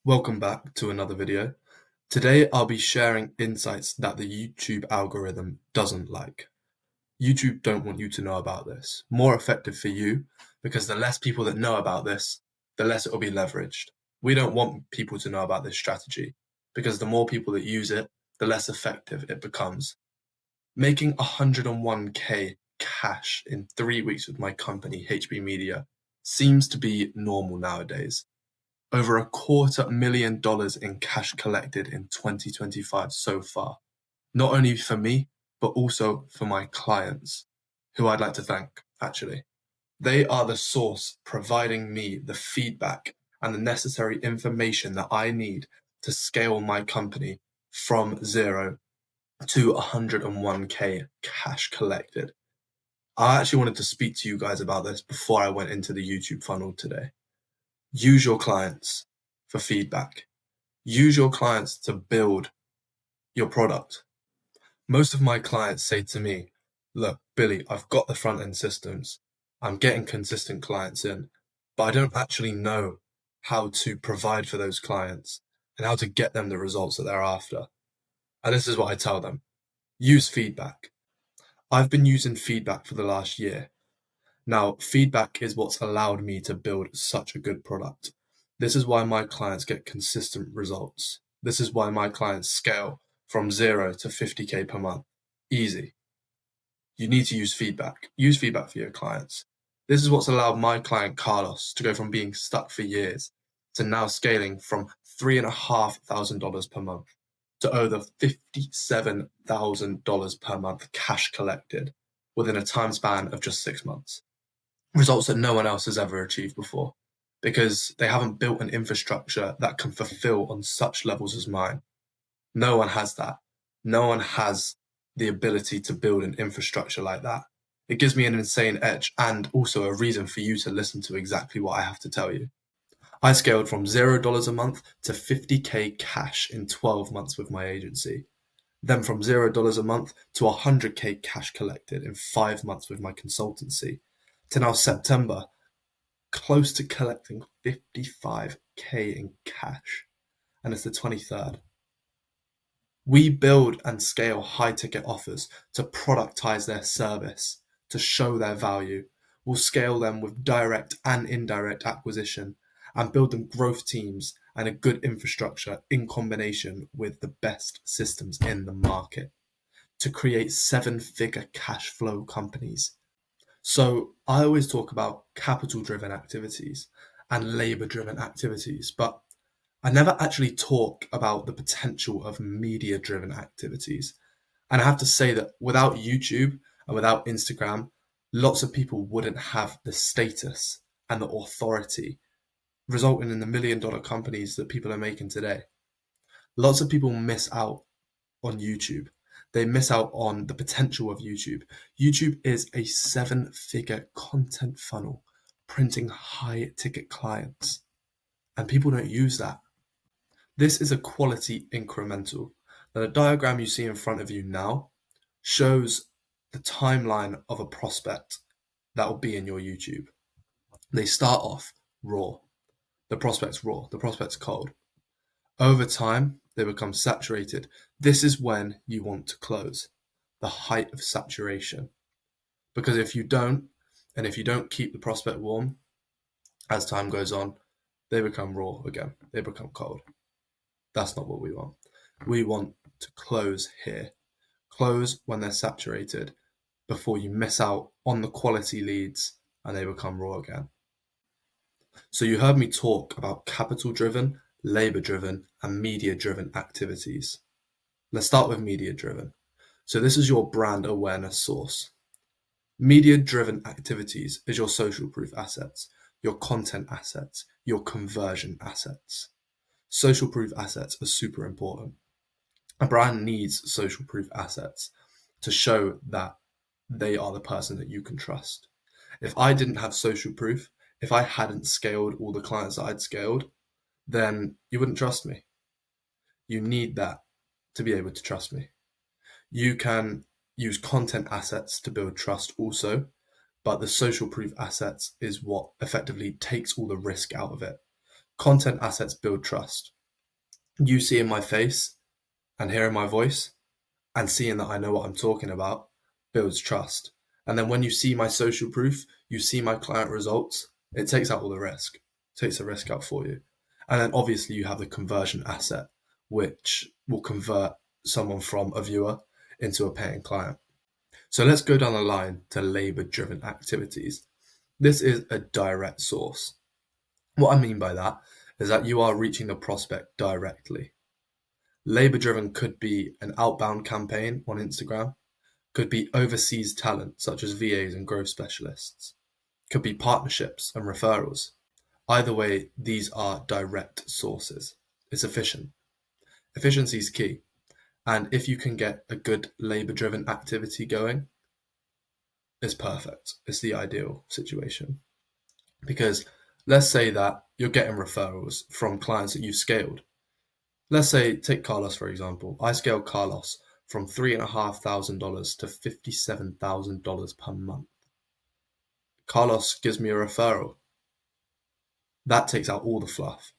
Welcome back to another video. Today I'll be sharing insights that the YouTube algorithm doesn't like. YouTube don't want you to know about this. More effective for you, because the less people that know about this, the less it will be leveraged. We don't want people to know about this strategy, because the more people that use it, the less effective it becomes. Making 101k cash in 3 weeks with my company, HB Media, seems to be normal nowadays. Over $250,000 in cash collected in 2025 so far, not only for me, but also for my clients, who I'd like to thank, actually. They are the source providing me the feedback and the necessary information that I need to scale my company from 0 to 101k cash collected. I actually wanted to speak to you guys about this before I went into the YouTube funnel today. Use your clients for feedback. Use your clients to build your product. Most of my clients say to me, look, Billy, I've got the front end systems. I'm getting consistent clients in, but I don't actually know how to provide for those clients and how to get them the results that they're after. And this is what I tell them. Use feedback. I've been using feedback for the last year. Now, feedback is what's allowed me to build such a good product. This is why my clients get consistent results. This is why my clients scale from 0 to 50k per month. Easy. You need to use feedback. Use feedback for your clients. This is what's allowed my client Carlos to go from being stuck for years to now scaling from $3,500 per month to over $57,000 per month cash collected within a time span of just 6 months. Results that no one else has ever achieved before, because they haven't built an infrastructure that can fulfill on such levels as mine. No one has that. No one has the ability to build an infrastructure like that. It gives me an insane edge and also a reason for you to listen to exactly what I have to tell you. I scaled from $0 a month to 50k cash in 12 months with my agency. Then from $0 a month to 100k cash collected in 5 months with my consultancy, to now September, close to collecting 55k in cash, and it's the 23rd. We build and scale high ticket offers to productize their service, to show their value. We'll scale them with direct and indirect acquisition and build them growth teams and a good infrastructure in combination with the best systems in the market to create 7-figure cash flow companies. So I always talk about capital-driven activities and labor-driven activities, but I never actually talk about the potential of media-driven activities. And I have to say that without YouTube and without Instagram, lots of people wouldn't have the status and the authority resulting in the $1 million companies that people are making today. Lots of people miss out on YouTube. They miss out on the potential of YouTube. YouTube is a 7-figure content funnel, printing high ticket clients, and people don't use that. This is a quality incremental. Now, the diagram you see in front of you now shows the timeline of a prospect that will be in your YouTube. They start off raw. The prospect's raw. The prospect's cold. Over time, they become saturated. This is when you want to close, the height of saturation. Because if you don't, and if you don't keep the prospect warm, as time goes on, they become raw again. They become cold. That's not what we want. We want to close here. Close when they're saturated before you miss out on the quality leads and they become raw again. So you heard me talk about capital-driven, labor-driven, and media-driven activities. Let's start with media-driven. So this is your brand awareness source. Media-driven activities is your social proof assets, your content assets, your conversion assets. Social proof assets are super important. A brand needs social proof assets to show that they are the person that you can trust. If I didn't have social proof, if I hadn't scaled all the clients that I'd scaled, then you wouldn't trust me. You need that to be able to trust me. You can use content assets to build trust also, but the social proof assets is what effectively takes all the risk out of it. Content assets build trust. You seeing my face and hearing my voice and seeing that I know what I'm talking about builds trust. And then when you see my social proof, you see my client results, it takes out all the risk, takes the risk out for you. And then obviously you have the conversion asset, which will convert someone from a viewer into a paying client. So let's go down the line to labor driven activities. This is a direct source. What I mean by that is that you are reaching the prospect directly. Labor driven could be an outbound campaign on Instagram, could be overseas talent such as VAs and growth specialists, could be partnerships and referrals. Either way, these are direct sources. It's efficient. Efficiency is key. And if you can get a good labor driven activity going, it's perfect. It's the ideal situation. Because let's say that you're getting referrals from clients that you've scaled. Let's say, take Carlos for example. I scaled Carlos from $3,500 to $57,000 per month. Carlos gives me a referral. That takes out all the fluff.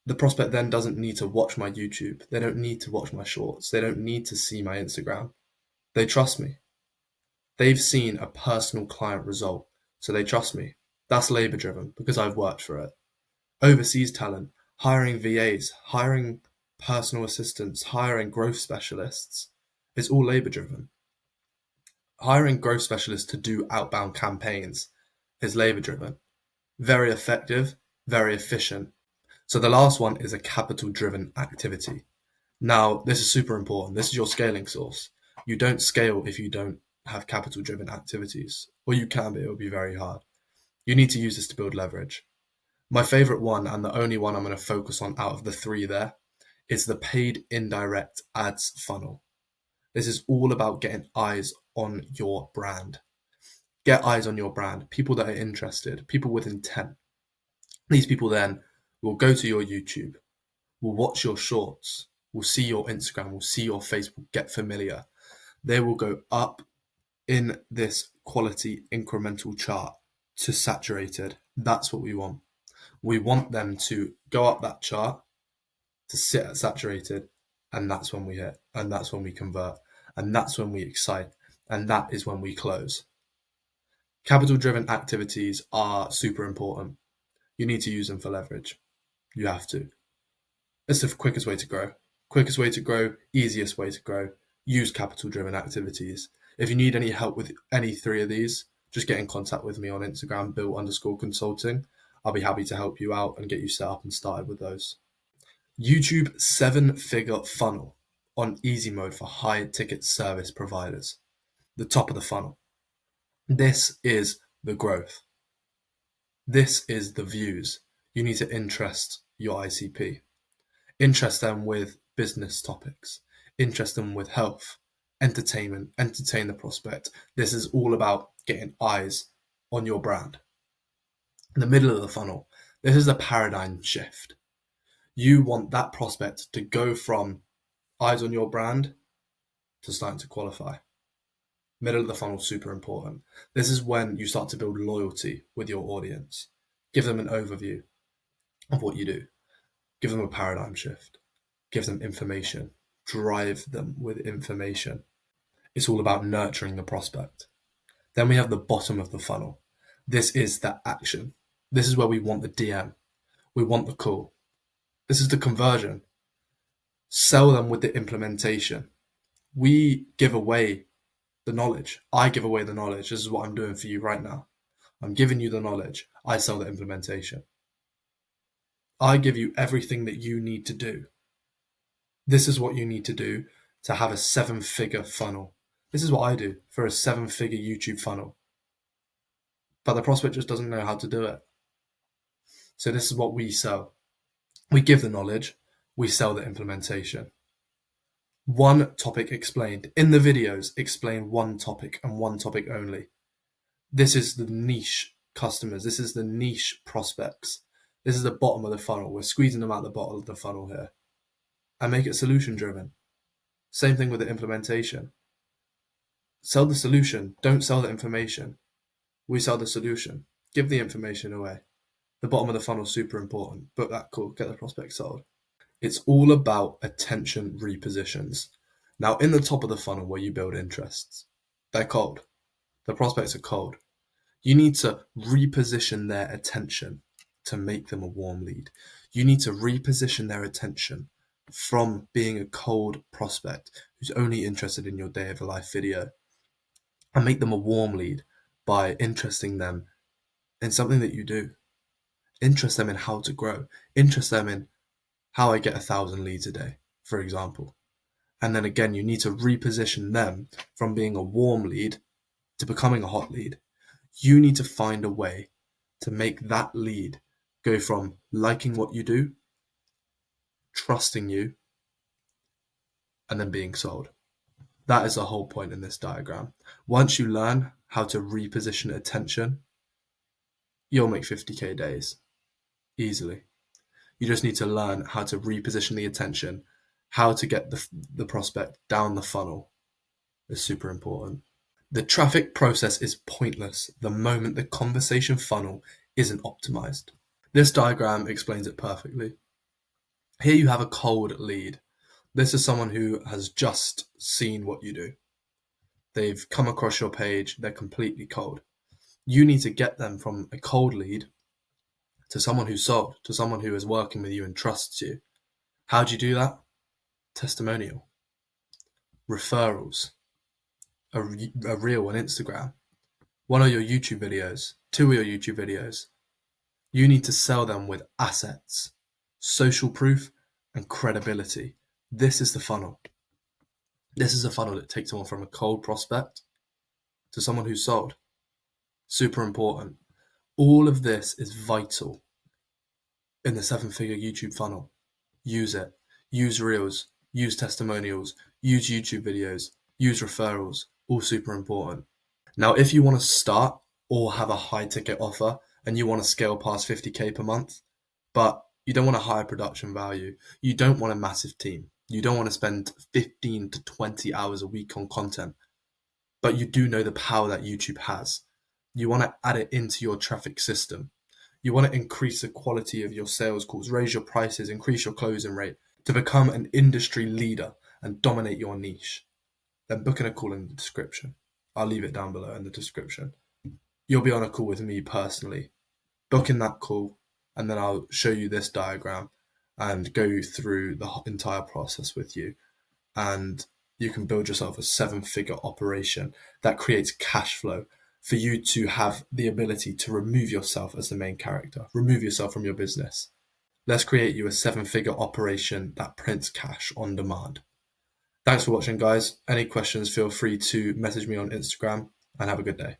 The prospect then doesn't need to watch my YouTube. They don't need to watch my shorts. They don't need to see my Instagram. They trust me. They've seen a personal client result, so they trust me. That's labor driven because I've worked for it. Overseas talent, hiring VAs, hiring personal assistants, hiring growth specialists. It's all labor driven. Hiring growth specialists to do outbound campaigns is labor driven. Very effective, very efficient. So the last one is a capital driven activity. Now, this is super important. This is your scaling source. You don't scale if you don't have capital driven activities, or you can, but it will be very hard. You need to use this to build leverage. My favorite one, and the only one I'm going to focus on out of the three there, is the paid indirect ads funnel. This is all about getting eyes on your brand. Get eyes on your brand, people that are interested, people with intent. These people then will go to your YouTube, will watch your shorts, will see your Instagram, will see your Facebook, get familiar. They will go up in this quality incremental chart to saturated. That's what we want. We want them to go up that chart to sit at saturated, and that's when we hit, and that's when we convert, and that's when we excite, and that is when we close. Capital driven activities are super important. You need to use them for leverage. You have to. It's the quickest way to grow. Quickest way to grow, easiest way to grow. Use capital driven activities. If you need any help with any three of these, just get in contact with me on Instagram, Bill_consulting. I'll be happy to help you out and get you set up and started with those. YouTube 7-figure funnel on easy mode for high ticket service providers. The top of the funnel. This is the growth. This is the views. You need to interest your ICP. Interest them with business topics. Interest them with health, entertainment, entertain the prospect. This is all about getting eyes on your brand. In the middle of the funnel, this is a paradigm shift. You want that prospect to go from eyes on your brand to starting to qualify. Middle of the funnel, super important. This is when you start to build loyalty with your audience. Give them an overview of what you do. Give them a paradigm shift. Give them information. Drive them with information. It's all about nurturing the prospect. Then we have the bottom of the funnel. This is the action. This is where we want the DM. We want the call. This is the conversion. Sell them with the implementation. We give away the knowledge. I give away the knowledge. This is what I'm doing for you right now. I'm giving you the knowledge. I sell the implementation. I give you everything that you need to do. This is what you need to do to have a 7-figure funnel. This is what I do for a 7-figure YouTube funnel. But the prospect just doesn't know how to do it. So this is what we sell. We give the knowledge. We sell the implementation. One topic explained. In the videos, explain one topic and one topic only. This is the niche customers. This is the niche prospects. This is the bottom of the funnel. We're squeezing them out the bottom of the funnel here. And make it solution driven. Same thing with the implementation. Sell the solution. Don't sell the information. We sell the solution. Give the information away. The bottom of the funnel is super important. Book that call. Get the prospect sold. It's all about attention repositions. Now, in the top of the funnel where you build interests, they're cold. The prospects are cold. You need to reposition their attention to make them a warm lead. You need to reposition their attention from being a cold prospect who's only interested in your day of life video and make them a warm lead by interesting them in something that you do. Interest them in how to grow. Interest them in how I get 1,000 leads a day, for example. And then again, you need to reposition them from being a warm lead to becoming a hot lead. You need to find a way to make that lead go from liking what you do, trusting you, and then being sold. That is the whole point in this diagram. Once you learn how to reposition attention, you'll make 50k days easily. You just need to learn how to reposition the attention, how to get the prospect down the funnel is super important. The traffic process is pointless the moment the conversation funnel isn't optimized. This diagram explains it perfectly. Here you have a cold lead. This is someone who has just seen what you do. They've come across your page, they're completely cold. You need to get them from a cold lead to someone who's sold, to someone who is working with you and trusts you. How do you do that? Testimonial, referrals, a reel on Instagram, one of your YouTube videos, 2 of your YouTube videos. You need to sell them with assets, social proof, and credibility. This is the funnel. This is a funnel that takes someone from a cold prospect to someone who's sold. Super important. All of this is vital in the 7-figure YouTube funnel. Use it. Use reels, use testimonials, use YouTube videos, use referrals, all super important. Now, if you want to start or have a high ticket offer and you want to scale past 50k per month, but you don't want a higher production value, you don't want a massive team, you don't want to spend 15 to 20 hours a week on content, but you do know the power that YouTube has. You want to add it into your traffic system. You want to increase the quality of your sales calls, raise your prices, increase your closing rate to become an industry leader and dominate your niche. Then book in a call in the description. I'll leave it down below in the description. You'll be on a call with me personally. Book in that call, and then I'll show you this diagram and go through the entire process with you. And you can build yourself a 7-figure operation that creates cash flow for you to have the ability to remove yourself as the main character, remove yourself from your business. Let's create you a 7-figure operation that prints cash on demand. Thanks for watching, guys. Any questions, feel free to message me on Instagram, and have a good day.